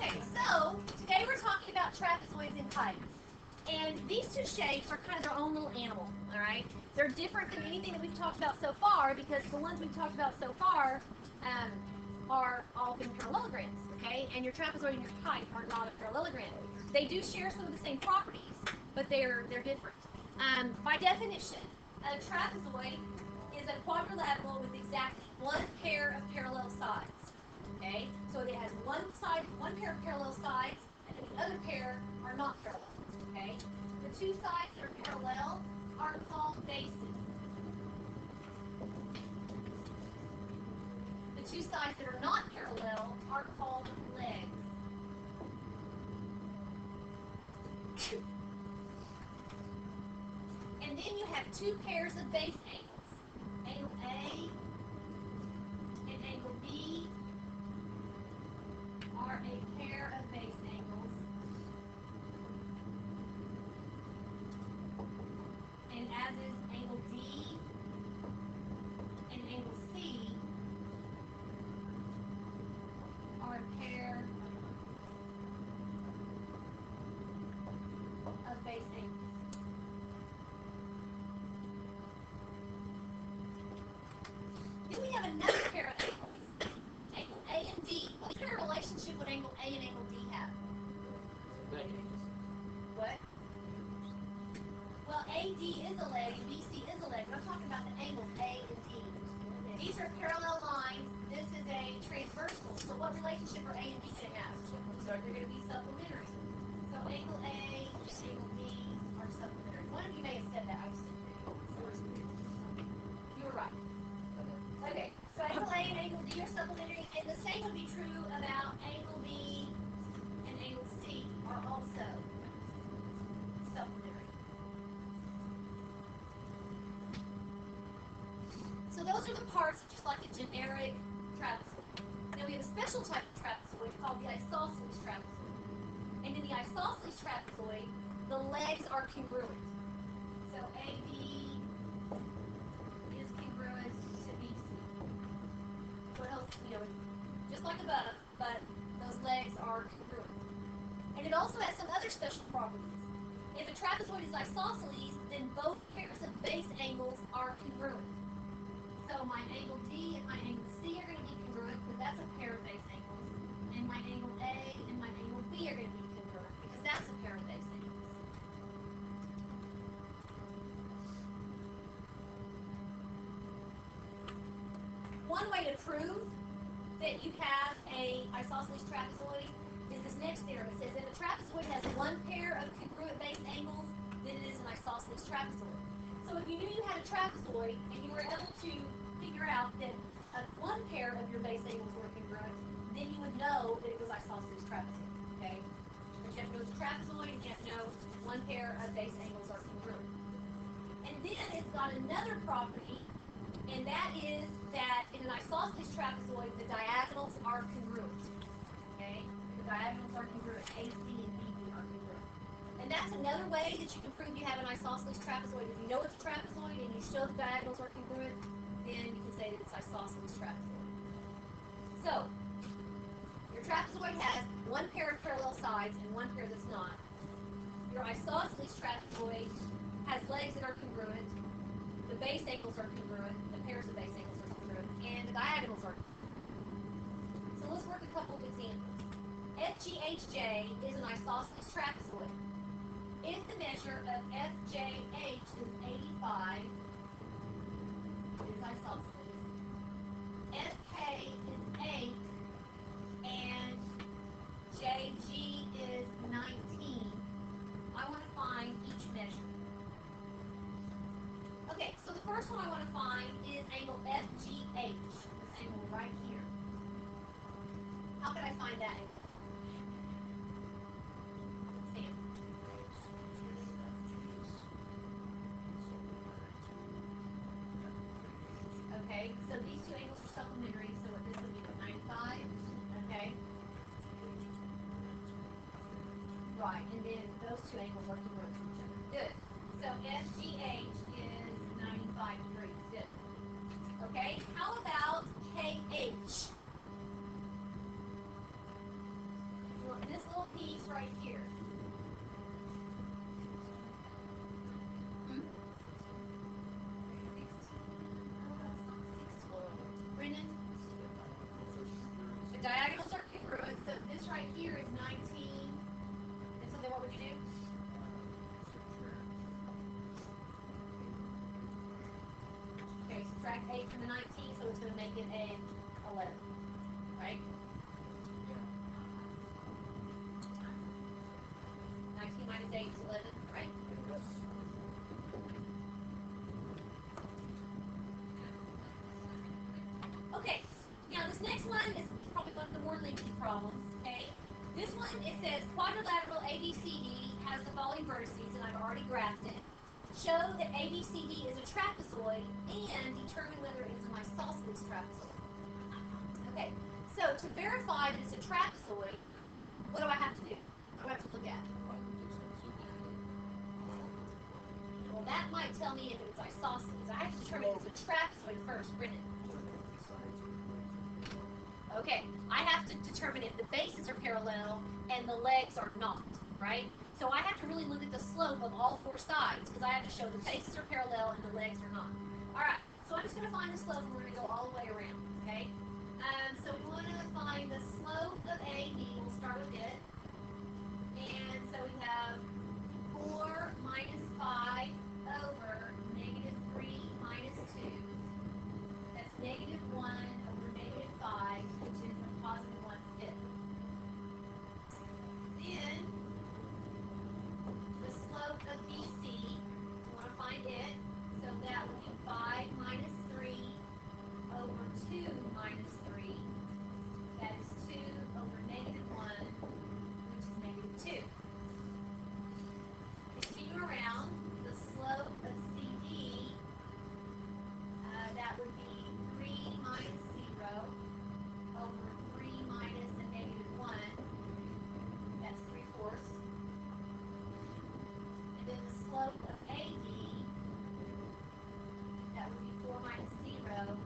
Okay, so today we're talking about trapezoids and kites. And these two shapes are kind of their own little animal, all right? They're different than anything that we've talked about so far because the ones we've talked about so far are all been parallelograms, okay? And your trapezoid and your kite are not a parallelogram. They do share some of the same properties, but they're different. By definition, a trapezoid is a quadrilateral with exactly one pair of parallel sides. Okay, so it has one pair of parallel sides, and then the other pair are not parallel. Okay, the two sides that are parallel are called bases. The two sides that are not parallel are called legs. And then you have two pairs of base angles, angle A and angle B are a pair of base angles, and as is angle D and angle C are a pair of base angles. Then we have another pair of angles, angle A and D. What kind of relationship would angle A and angle D have? What? Well, AD is a leg and BC is a leg. I'm talking about the angles A and D. These are parallel lines. This is a transversal. So what relationship are A and B going to have? They're going to be supplementary. So angle A and angle D are supplementary. One of you may have said that. I just didn't hear you. You were right. Okay. So angle A and angle D are supplementary, and the same would be true about angle B and angle C are also supplementary. So those are the parts of just like a generic trapezoid. Now we have a special type of trapezoid called the isosceles trapezoid. And in the isosceles trapezoid, the legs are congruent. So AB is congruent to BC. What else? Just like above, but those legs are congruent. And it also has some other special properties. If a trapezoid is isosceles, then both pairs of base angles are congruent. So my angle D and my angle C are going to be congruent because that's a pair of base angles. And my angle A and my angle B are going to be congruent because that's a pair of base angles. One way to prove that you have a isosceles trapezoid is this next theorem. It says if a trapezoid has one pair of congruent base angles, then it is an isosceles trapezoid. So if you knew you had a trapezoid and you were able to figure out that one pair of your base angles were congruent, then you would know that it was isosceles trapezoid. Okay? But you have to know it's a trapezoid and you have to know one pair of base angles are congruent. And then it's got another property, and that is that in an isosceles trapezoid, the diagonals are congruent. Okay? The diagonals are congruent. AC and BB are congruent. And that's another way that you can prove you have an isosceles trapezoid. If you know it's a trapezoid and you show the diagonals are congruent, then you can say that it's isosceles trapezoid. So, your trapezoid has one pair of parallel sides and one pair that's not. Your isosceles trapezoid has legs that are congruent, the base angles are congruent, the pairs of base angles are congruent, and the diagonals are congruent. So let's work a couple of examples. FGHJ is an isosceles trapezoid. If the measure of FJH is 85, it is isosceles. FK is 8, and JG is 19. I want to find each measure. Okay, so the first one I want to find is angle FGH, this angle right here. How can I find that angle? Sam. Okay, so these two angles are supplementary, so this would be 95. Okay. Right, and then those two angles are congruent to each other. Good. So FGH is 95 degrees. Good. Okay, how about KH? Well, piece right here. Brennan, the diagonals are congruent, so this right here is 19. And so then what would you do? Okay, subtract 8 from the 19, so it's going to make it a 11, right? 19 minus 8 is 11, right? Okay, now this next one is probably one of the more lengthy problems, okay? This one, it says quadrilateral ABCD has the following vertices, and I've already graphed it. Show that ABCD is a trapezoid and determine whether it is an isosceles trapezoid. Okay, so to verify that it's a trapezoid, what do I have to do? What do I have to look at? Well, that might tell me if it's isosceles. I have to determine if it's a trapezoid first, Brennan. Okay, I have to determine if the bases are parallel and the legs are not, right? So I have to really look at the slope of all four sides because I have to show the bases are parallel and the legs are not. All right, so I'm just going to find the slope and we're going to go all the way around, okay? So we want to find the slope of AB. We'll start with it. And so we have 4 minus 5 over negative 3 minus 2. That's negative 1 over negative 5, which is a positive 1/5. Then, the slope of BC, we want to find it. So that would be 5 minus 3 over 2 minus 3. That is 2 over negative 1, which is negative 2. Continue around, the slope of CD, that would be 3 minus 0 over 3 minus a negative 1. That's 3/4. And then the slope of AD, that would be 4 minus 0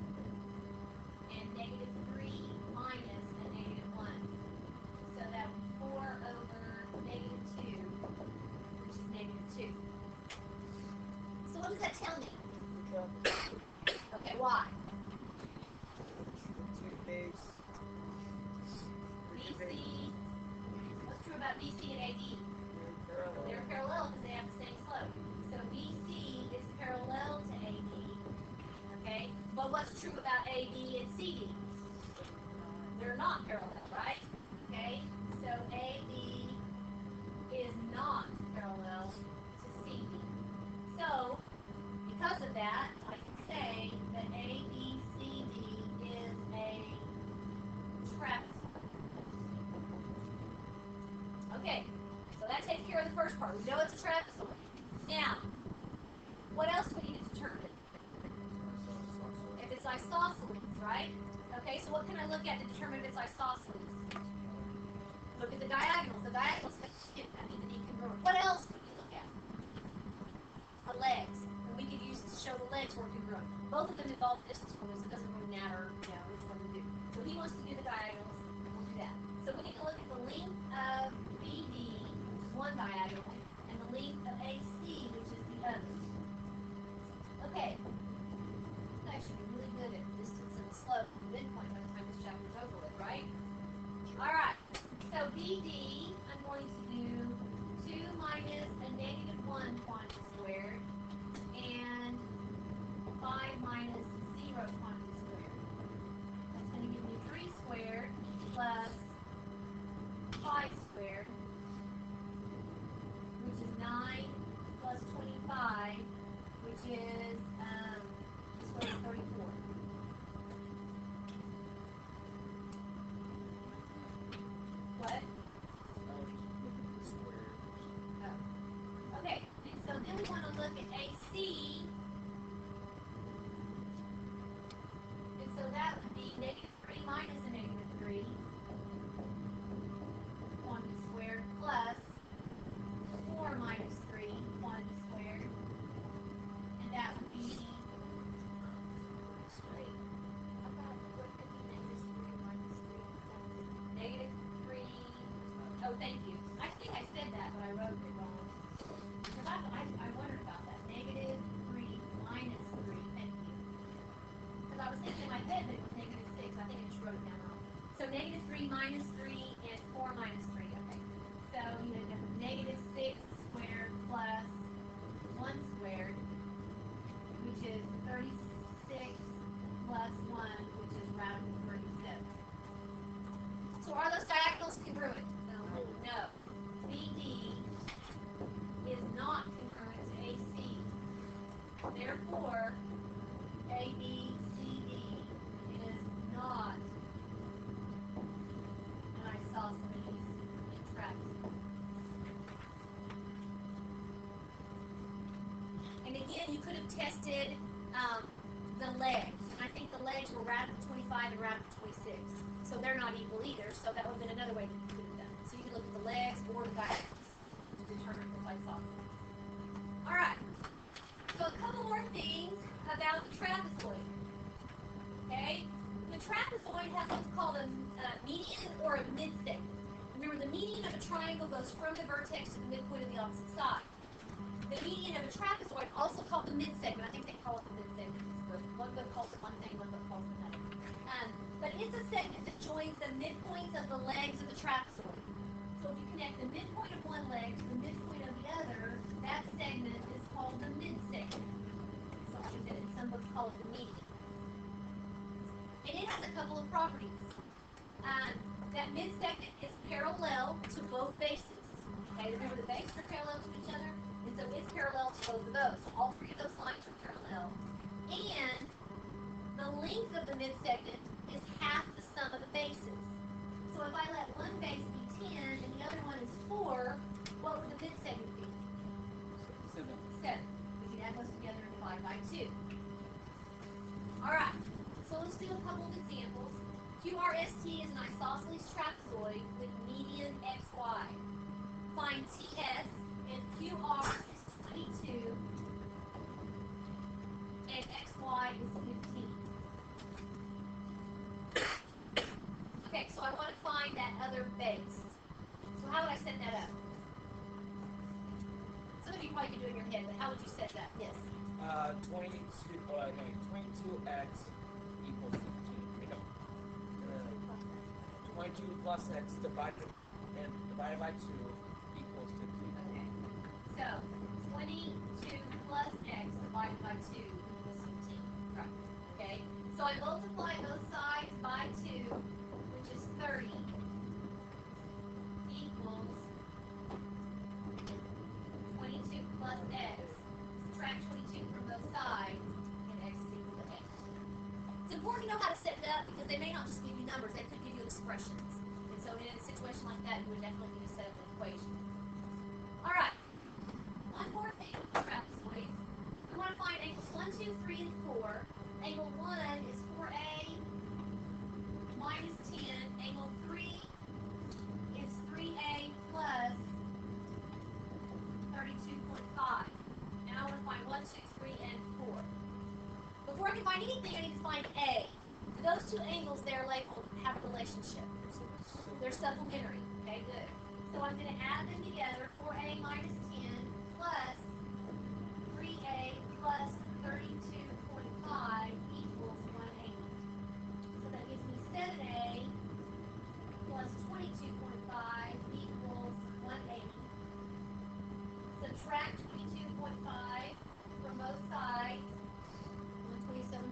and negative 3 minus a negative 1. So that would be 4 over negative 2, which is negative 2. So what does that tell me? Okay, why? BC, what's true about BC and AD? They're parallel because they have the same slope. So BC is parallel to AD, okay? But what's true about AB and CD? They're not parallel, right? Okay, so AB is not parallel to CD. So, because of that, I can say that ABCD is a trapezoid. Okay, so that takes care of the first part. We know it's a trapezoid. Now, what else do we need to determine? If it's isosceles, right? Okay, so what can I look at to determine if it's isosceles? Look at the diagonals. The diagonals need to be congruent. What else can we look at? The legs. And we could use to show the legs were congruent. Both of them involve distance formulas, so it doesn't really matter, which one we do. So he wants to do the diagonals, and we'll do that. So we need to look at the length of BD, which is one diagonal, and the length of AC, which is the other. Okay. It's actually really good at distance and the slope and the midpoint by the time this chapter is over with, right? Alright. So BD, I'm going to do 2 minus a negative 1 quantity squared and 5 minus 0 quantity squared. That's going to give me 3 squared plus 5 squared, which is 9 plus 25, which is square root of 34. What? Oh. Okay, and so then we want to look at AC. And so that would be negative 3 minus a negative 3 quantity squared plus 4 minus 3 quantity squared. And that would be negative 3. Oh, thank you. I think I said that, but I wrote it wrong. Because I wondered about that. Negative 3 minus 3. Thank you. Because I was thinking in my head that it was negative 6. I think I just wrote it down wrong. So negative 3 minus 3 and 4 minus 3. Okay. So you end up with negative 6 squared plus 1 squared, which is 36 plus 1, which is rounded to 37. So are those diagonals congruent? No. BD is not congruent to AC. Therefore, ABCD is not an isosceles trapezoid. And again, you could have tested the legs. And I think the legs were radical 25 and radical 26. So they're not equal either. So that would have been another way that you could have done it. So you could look at the legs or the diagonals to determine the isosceles. All right. So a couple more things about the trapezoid. Okay? The trapezoid has what's called a median or a midsegment. Remember, the median of a triangle goes from the vertex to the midpoint of the opposite side. The median of a trapezoid, also called the midsegment, I think they call it the midsegment. One book calls it one thing, one book calls it another. But it's a segment that joins the midpoints of the legs of the trapezoid. So if you connect the midpoint of one leg to the midpoint of the other, that segment is called the midsegment. So like I said, some books call it the median. And it has a couple of properties. That midsegment is parallel to both bases. Okay, remember the bases are parallel to each other, and so it's parallel to both of those. So all three of those lines are parallel. And the length of the midsegment is half the sum of the bases. So if I let one base be 10 and the other one is 4, what would the midsegment be? 7. 7. We can add those together and divide by 2. Alright, so let's do a couple of examples. QRST is an isosceles trapezoid with median XY. Find TS if QR is 22 and XY is 15. Okay, so I want to find that other base. So how would I set that up? Some of you probably can do it in your head, but how would you set that? Yes. 22x equals 15. 22 plus x divided by 2 equals 15. Okay. So 22 plus x divided by 2 equals 15. Right. Okay. So I multiply both sides by 2, which is 30, equals 22 plus x. Subtract 22 from both sides, and x is equal to 8. It's important to know how to set it up because they may not just give you numbers, they could give you expressions. And so in a situation like that, you would definitely need to set up an equation. Alright, one more thing with trapezoids. We want to find angles 1, 2, 3, and 4. Angle 1 is 4a minus 10. Angle 3 is 3a plus 32.5. And I want to find 1, 2, 3, and 4. Before I can find anything, I need to find A. Those two angles there labeled have a relationship. They're supplementary. Okay, good. So I'm going to add them together. 4a minus 10 plus 3a plus 32.5 equals 180. So that gives me 7a plus 22.5 equals 180. Subtract 22.5 from both sides. 157.5.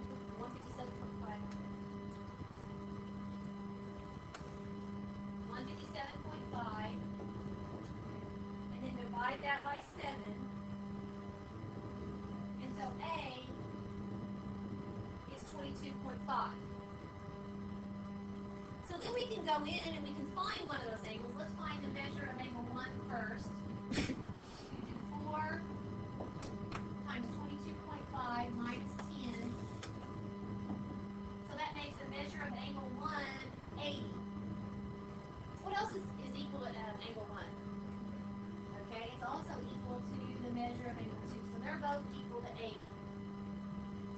157.5. And then divide that by 7. And so A is 22.5. So then we can go in and we can find one of those angles. Let's find the measure of angle 1 first. You do 4 times 22.5 minus 10. So that makes the measure of angle 1 80. What else is equal to angle 1? Okay, it's also equal to the measure of angle 2. So they're both equal to 80.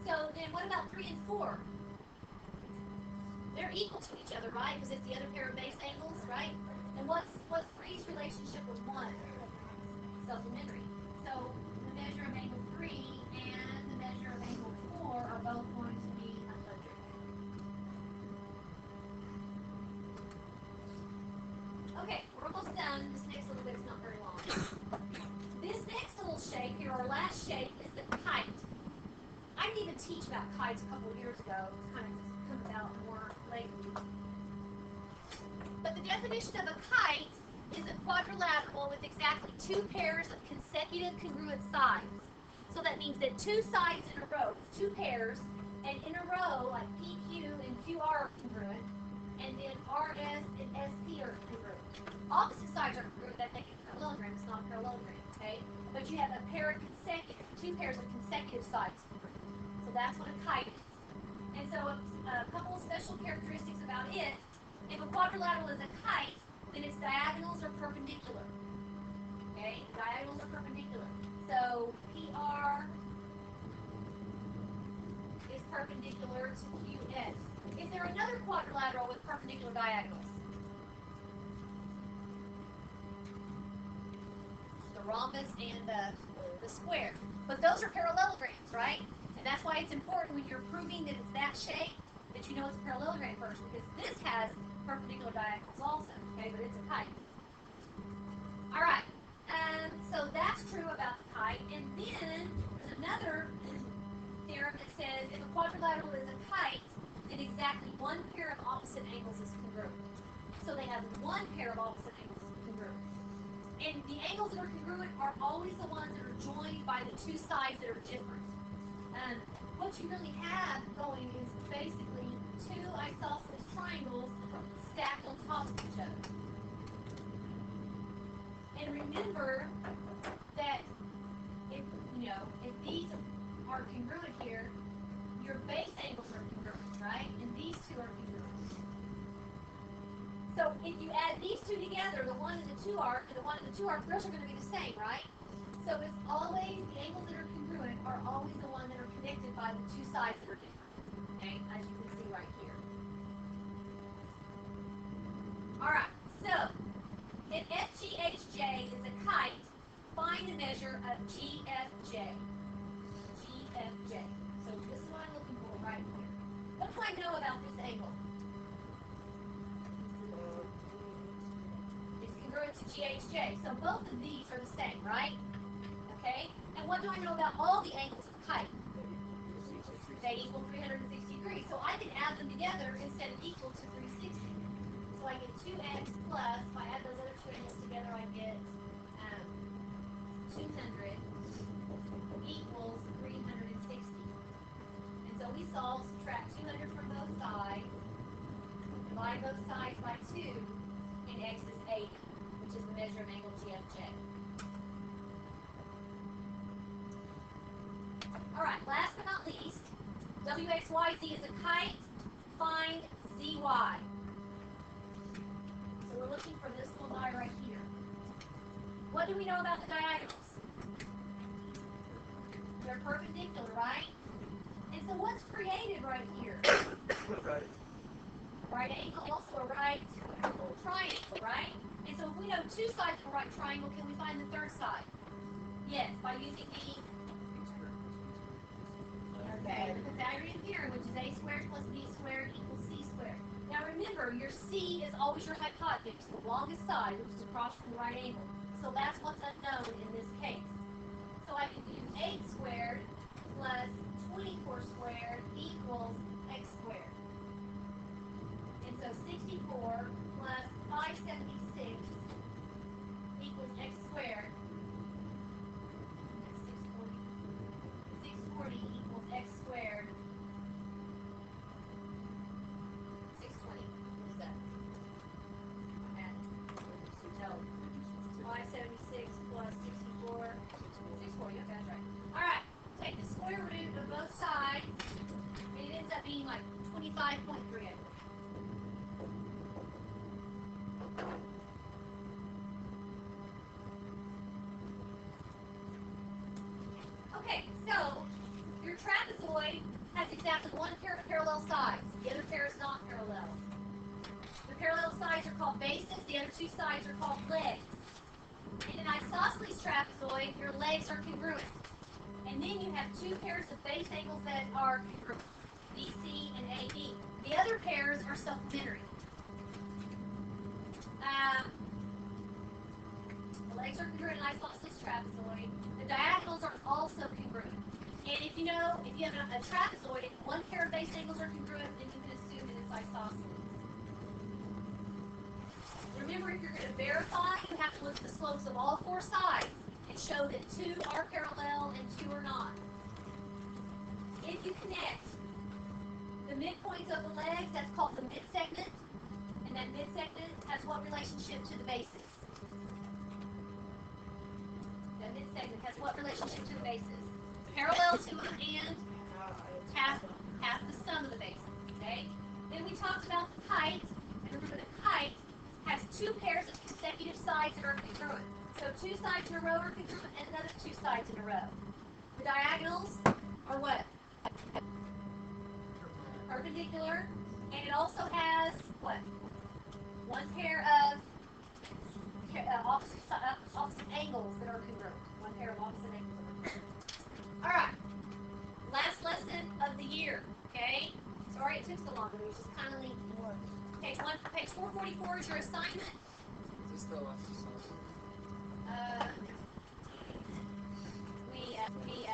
So then what about 3 and 4? they're equal to each other, right? Because it's the other pair of base angles, right? And what's 3's relationship with 1? Supplementary. So the measure of angle 3 and the measure of angle 4 are both going to be 100. Okay, we're almost done. This next little bit's not very long. This next little shape here, our last shape, is the kite. I didn't even teach about kites a couple of years ago. It's kind of just come about more lately. But the definition of a kite is a quadrilateral with exactly 2 pairs of consecutive congruent sides. So that means that 2 sides in a row, 2 pairs, and in a row, like PQ and QR are congruent, and then RS and SP are congruent. Opposite sides are congruent, that make it a parallelogram. It's not a parallelogram, okay? But you have a pair of consecutive, 2 pairs of consecutive sides. So that's what a kite is. And so a couple of special characteristics about it. If a quadrilateral is a kite, then its diagonals are perpendicular. Okay, the diagonals are perpendicular. So PR is perpendicular to QS. Is there another quadrilateral with perpendicular diagonals? The rhombus and the square. But those are parallelograms, right? And that's why it's important when you're proving that it's that shape that you know it's a parallelogram first, because this has perpendicular diagonals also, okay, but it's a kite. All right, so that's true about the kite. And then there's another theorem that says if a quadrilateral is a kite, then exactly 1 pair of opposite angles is congruent. So they have 1 pair of opposite angles congruent. And the angles that are congruent are always the ones that are joined by the 2 sides that are different. What you really have going is basically 2 isosceles triangles stacked on top of each other. And remember that if these are congruent here, your base angles are congruent, right? And these 2 are congruent. So if you add these 2 together, the 1 and the 2 arc, and the 1 and the 2 arc, those are going to be the same, right? So it's always, the angles that are congruent are always the ones that are connected by the 2 sides that are different, okay, as you can see right here. Alright, so if FGHJ is a kite, find the measure of GFJ. GFJ. So this is what I'm looking for right here. What do I know about this angle? It's congruent to GHJ. So both of these are the same, right? Okay? And what do I know about all the angles of a kite? They equal 360 degrees. So I can add them together instead of equal to 360. So I get 2x plus, if I add those other 2 angles together, I get 200 equals 360. And so we solve, subtract 200 from both sides, divide both sides by 2, and x is 80, which is the measure of angle GFJ. Alright, last but not least, WXYZ is a kite. Find ZY. So we're looking for this little guy right here. What do we know about the diagonals? They're perpendicular, right? And so what's created right here? Right angle, also a right triangle, right? And so if we know 2 sides of a right triangle, can we find the 3rd side? Yes, by using the Pythagorean theorem, which is a squared plus b squared equals c squared. Now remember, your c is always your hypotenuse, the longest side, which is across from the right angle. So that's what's unknown in this case. So I can do 8 squared plus 24 squared equals x squared. And so 64 plus 576 equals x squared. That's 640. 640 equals x squared. 620. What is that? No. 576 plus 64. 640. Okay, that's right. Alright. Take the square root of both sides. And it ends up being like 25.3, I believe. Okay, so your trapezoid has exactly one pair of parallel sides. The other pair is not parallel. The parallel sides are called bases. The other two sides are called legs. In an isosceles trapezoid, your legs are congruent. And then you have two pairs of base angles that are congruent, BC and AB. The other pairs are supplementary. The legs are congruent in isosceles trapezoid. The diagonals are also congruent. And if you have a trapezoid and one pair of base angles are congruent, then you can assume that it's isosceles. Remember, if you're going to verify, you have to look at the slopes of all four sides and show that two are parallel and two are not. If you connect the midpoints of the legs, that's called the midsegment, and that midsegment has what relationship to the bases? The midsegment has what relationship to the bases? Parallel to and half the sum of the bases. Okay? Then we talked about the kite, and remember the kite has two pairs of consecutive sides that are congruent. So two sides in a row are congruent, and another two sides in a row. The diagonals are what? Perpendicular, and it also has what? One pair of opposite angles that are congruent. One pair of opposite angles that are congruent. All right. Last lesson of the year. Okay. Sorry it took so long, but it was just kind of lengthy. Page 444 is your assignment. Is this the last assignment? We